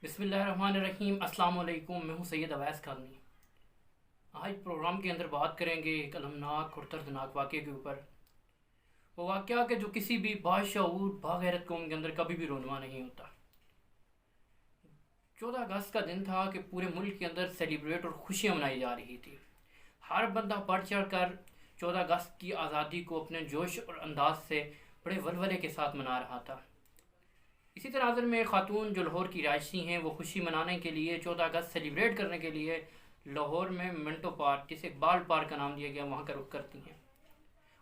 बिस्मिल्लाहिर्रहमानिर्रहीम। अस्सलाम वालेकुम। मैं हूँ सैयद अवैस खानी। आज प्रोग्राम के अंदर बात करेंगे एक अलमनाक और दर्दनाक वाक़े के ऊपर। वो वाक़या कि जो किसी भी बाशऊर बागैरत कौम के अंदर कभी भी रोनुमा नहीं होता। 14 अगस्त का दिन था कि पूरे मुल्क के अंदर सेलिब्रेट और खुशियाँ मनाई जा रही थी। हर बंदा बढ़ चढ़ कर 14 अगस्त की आज़ादी को अपने जोश और अंदाज से बड़े वलवले के साथ मना रहा था। इसी तनाज़र में खातून जो लाहौर की रायशी हैं, वो खुशी मनाने के लिए 14 अगस्त सेलिब्रेट करने के लिए लाहौर में मिंटो पार्क, जिसे इकबाल पार्क का नाम दिया गया, वहाँ का रुख करती हैं।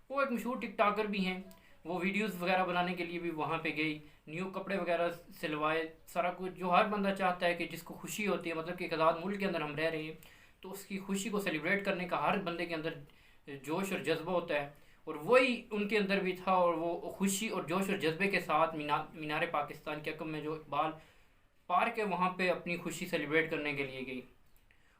वो एक मशहूर टिकटॉकर भी हैं। वो वीडियोस वगैरह बनाने के लिए भी वहाँ पे गई, न्यू कपड़े वगैरह सिलवाए, सारा कुछ जो हर बंदा चाहता है कि जिसको खुशी होती है, मतलब कि एक आज़ाद मुल्क के अंदर हम रह रहे हैं तो उसकी खुशी को सेलिब्रेट करने का हर बंदे के अंदर जोश और जज्बा होता है। और वही उनके अंदर भी था और वो खुशी और जोश और जज्बे के साथ मीनार पाकिस्तान के अकम में जो इकबाल पार्क है वहाँ पे अपनी खुशी सेलिब्रेट करने के लिए गई।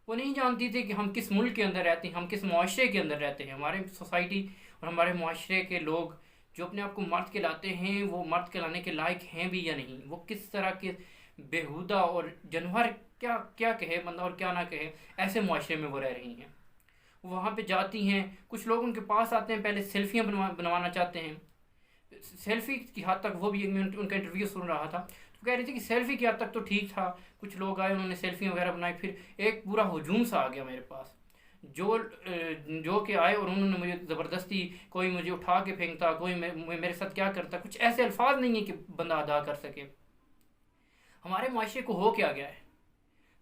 वो नहीं जानती थी कि हम किस मुल्क के अंदर रहते हैं, हम किस मुआशरे के अंदर रहते हैं। हमारे सोसाइटी और हमारे मुआशरे के लोग जो अपने आप को मर्द कहलाते हैं, वो मर्द कहलाने के लायक हैं भी या नहीं। वो किस तरह के बेहुदा और जानवर क्या क्या कहे बंदा और क्या ना कहे, ऐसे मुआशरे में वो रह रही हैं। वहाँ पे जाती हैं, कुछ लोग उनके पास आते हैं, पहले सेल्फियाँ बनवाना चाहते हैं। सेल्फ़ी की हद तक वो भी, एक मिनट उनका इंटरव्यू सुन रहा था तो कह रही थी कि सेल्फ़ी की हद तक तो ठीक था, कुछ लोग आए, उन्होंने सेल्फियाँ वगैरह बनाई, फिर एक पूरा हुजूम सा आ गया मेरे पास। जो कि आए और उन्होंने मुझे ज़बरदस्ती, कोई मुझे उठा के फेंकता, कोई मेरे साथ क्या करता, कुछ ऐसे अल्फाज नहीं है कि बंदा अदा कर सके। हमारे माशरे को हो क्या गया है?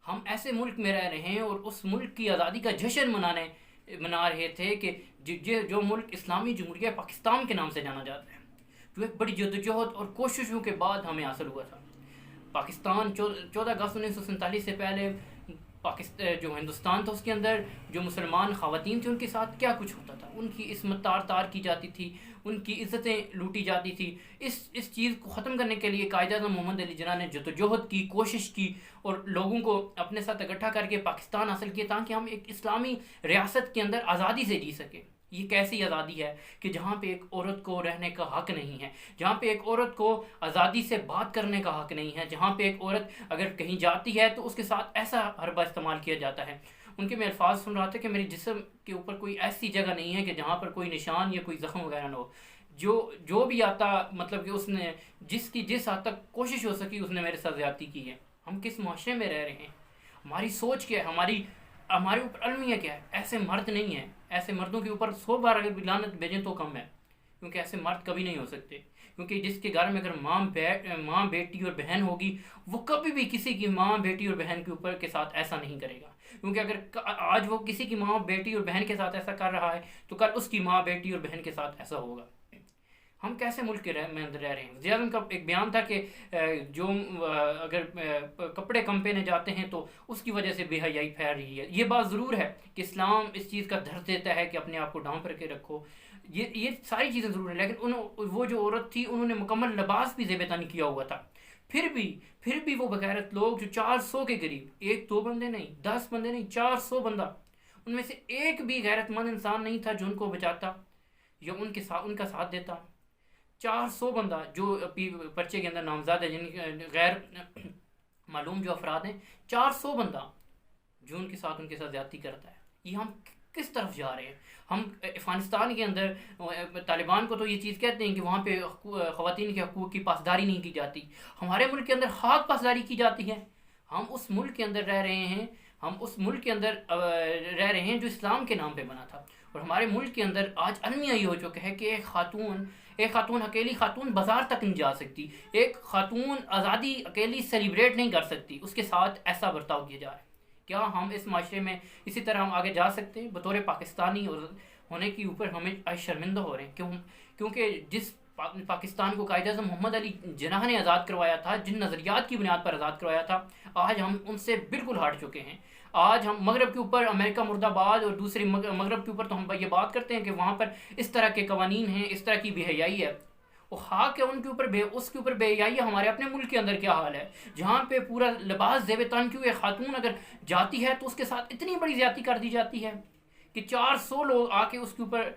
हम ऐसे मुल्क में रह रहे हैं और उस मुल्क की आज़ादी का जश्न मना रहे थे कि जो मुल्क इस्लामी जमहूरिया पाकिस्तान के नाम से जाना जाता है, जो एक बड़ी जद्दोजहद और कोशिशों के बाद हमें हासिल हुआ था। पाकिस्तान 14 अगस्त 1947 से पहले पाकिस्तान जो हिंदुस्तान था उसके अंदर जो मुसलमान ख़वातीन थे उनके साथ क्या कुछ होता था। उनकी इस्मत तार की जाती थी, उनकी इज़्ज़तें लूटी जाती थी। इस चीज़ को ख़त्म करने के लिए कायद-ए-आज़म मोहम्मद अली जिन्ना ने जद्दोजहद की, कोशिश की और लोगों को अपने साथ इकट्ठा करके पाकिस्तान हासिल किया ताकि हम एक इस्लामी रियासत के अंदर आज़ादी से जी सकें। ये कैसी आज़ादी है कि जहाँ पे एक औरत को रहने का हक़ नहीं है, जहाँ पे एक औरत को आज़ादी से बात करने का हक़ नहीं है, जहाँ पे एक औरत अगर कहीं जाती है तो उसके साथ ऐसा हरबा इस्तेमाल किया जाता है। उनके मैं अल्फाज सुन रहा था कि मेरे जिस्म के ऊपर कोई ऐसी जगह नहीं है कि जहाँ पर कोई निशान या कोई ज़ख्म वगैरह ना हो। जो भी आता, मतलब कि उसने जिस हद तक कोशिश हो सकी उसने मेरे साथ ज़्यादती की है। हम किस माशरे में रह रहे हैं? हमारी सोच क्या है? हमारे ऊपर अलमिया क्या है? ऐसे मर्द नहीं है। ऐसे मर्दों के ऊपर 100 बार अगर भी लानत भेजें तो कम है, क्योंकि ऐसे मर्द कभी नहीं हो सकते। क्योंकि जिसके घर में अगर माँ बेटी और बहन होगी, वो कभी भी किसी की माँ बेटी और बहन के ऊपर के साथ ऐसा नहीं करेगा। क्योंकि अगर आज वो किसी की माँ बेटी और बहन के साथ ऐसा कर रहा है तो कल उसकी माँ बेटी और बहन के साथ ऐसा होगा। हम कैसे मुल्क के में अंदर रह रहे हैं? वज़ीर आज़म का एक बयान था कि जो अगर कपड़े कम पहने जाते हैं तो उसकी वजह से बेहयाई फैल रही है। ये बात ज़रूर है कि इस्लाम इस चीज़ का दर्ज देता है कि अपने आप को ढांप करके रखो, ये सारी चीज़ें ज़रूर है। लेकिन वो जो औरत थी उन्होंने मुकम्मल लिबास भी ज़ेब-ए-तन किया हुआ था। फिर भी वो बगैरत लोग जो 400 के करीब, 1-2 बंदे नहीं, 10 बंदे नहीं, 400 बंदा, उनमें से एक भी गैरतमंद इंसान नहीं था जो उनको बचाता या उनका साथ देता। 400 बंदा जो पर्चे के अंदर नामज़द है, जिन गैर मालूम जो अफराद हैं, 400 बंदा जो उनके साथ ज़्यादती करता है। ये हम किस तरफ जा रहे हैं? हम अफ़गानिस्तान के अंदर तालिबान को तो ये चीज़ कहते हैं कि वहाँ पे ख़वातीन के हकूक़ की पासदारी नहीं की जाती। हमारे मुल्क के अंदर खाक पासदारी की जाती है। हम उस मुल्क के अंदर रह रहे हैं, रह रहे हैं जो इस्लाम के नाम पे बना था। और हमारे मुल्क के अंदर आज अलमिया ये हो चुका है कि एक खातून अकेली खातून बाज़ार तक नहीं जा सकती, एक खातून आज़ादी अकेली सेलिब्रेट नहीं कर सकती, उसके साथ ऐसा बर्ताव किया जा रहा है। क्या हम इस माशरे में इसी तरह हम आगे जा सकते हैं? बतौर पाकिस्तानी और होने के ऊपर हमें आज शर्मिंदा हो रहे हैं। क्योंकि जिस पाकिस्तान को कायद-ए-आज़म मोहम्मद अली जिन्ना ने आज़ाद करवाया था, जिन नज़रियात की बुनियाद पर आज़ाद करवाया था, आज हम उनसे बिल्कुल हट चुके हैं। आज हम मगरब के ऊपर अमेरिका मुर्दाबाद और दूसरी मगरब के ऊपर तो हम ये बात करते हैं कि वहाँ पर इस तरह के कवानीन हैं, इस तरह की बेहयाई है। वो खाक है उनके ऊपर, उसके ऊपर बेहयाई है। हमारे अपने मुल्क के अंदर क्या हाल है, जहाँ पे पूरा लिबास ज़ेब-ए-तन की हुई खातून अगर जाती है तो उसके साथ इतनी बड़ी ज़्यादती कर दी जाती है कि 400 लोग आके उसके ऊपर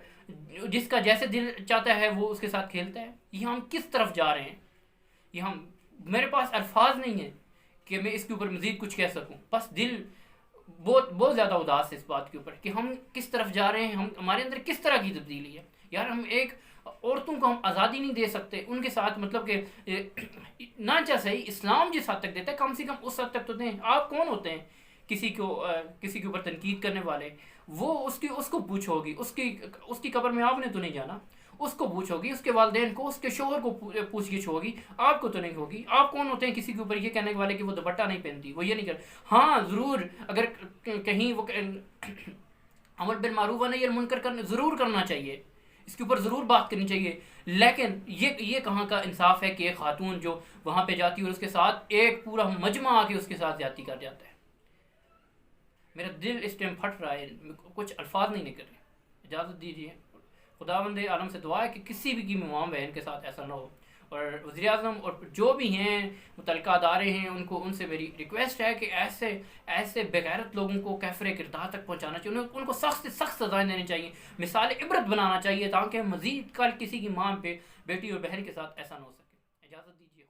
जिसका जैसे दिल चाहता है वो उसके साथ खेलता है। ये हम किस तरफ जा रहे हैं? ये हम मेरे पास अल्फाज नहीं है کہ میں اس کے اوپر مزید کچھ کہہ سکوں. بس دل بہت بہت زیادہ اداس ہے اس بات کے اوپر کہ ہم کس طرف جا رہے ہیں, ہمارے اندر کس طرح کی تبدیلی ہے. یار ہم ایک عورتوں کو ہم آزادی نہیں دے سکتے, ان کے ساتھ مطلب کہ نہ چاہ صحیح اسلام جس حد تک دیتا ہے کم سے کم اس حد تک تو دیں. آپ کون ہوتے ہیں کسی کے اوپر تنقید کرنے والے؟ وہ اس کو پوچھو گی, اس کی قبر میں آپ نے تو نہیں جانا, اس کو پوچھو گی, اس کے والدین کو, اس کے شوہر کو پوچھ گچھ ہوگی, آپ کو تو نہیں ہوگی. آپ کون ہوتے ہیں کسی کے اوپر یہ کہنے والے کہ وہ دوپٹہ نہیں پہنتی, وہ یہ نہیں کر. ہاں ضرور اگر کہیں وہ امر بالمعروف و نہی عن المنکر ضرور کرنا چاہیے, اس کے اوپر ضرور بات کرنی چاہیے, لیکن یہ کہاں کا انصاف ہے کہ ایک خاتون جو وہاں پہ جاتی ہے اور اس کے ساتھ ایک پورا مجمع آ کے اس کے ساتھ زیادتی کر جاتا ہے. میرا دل اس ٹائم پھٹ رہا ہے, کچھ الفاظ نہیں نکل رہے. اجازت دیجیے, خداوند عالم سے دعا ہے کہ کسی بھی کی ماں بہن کے ساتھ ایسا نہ ہو. اور وزیر اعظم اور جو بھی ہیں متعلقہ ادارے ہیں ان سے میری ریکویسٹ ہے کہ ایسے بغیرت لوگوں کو کیفر کردار تک پہنچانا چاہیے, ان کو سخت سے سخت سزائیں دینی چاہیے, مثال عبرت بنانا چاہیے, تاکہ مزید کل کسی کی ماں پہ بیٹی اور بہن کے ساتھ ایسا نہ ہو سکے. اجازت دیجیے.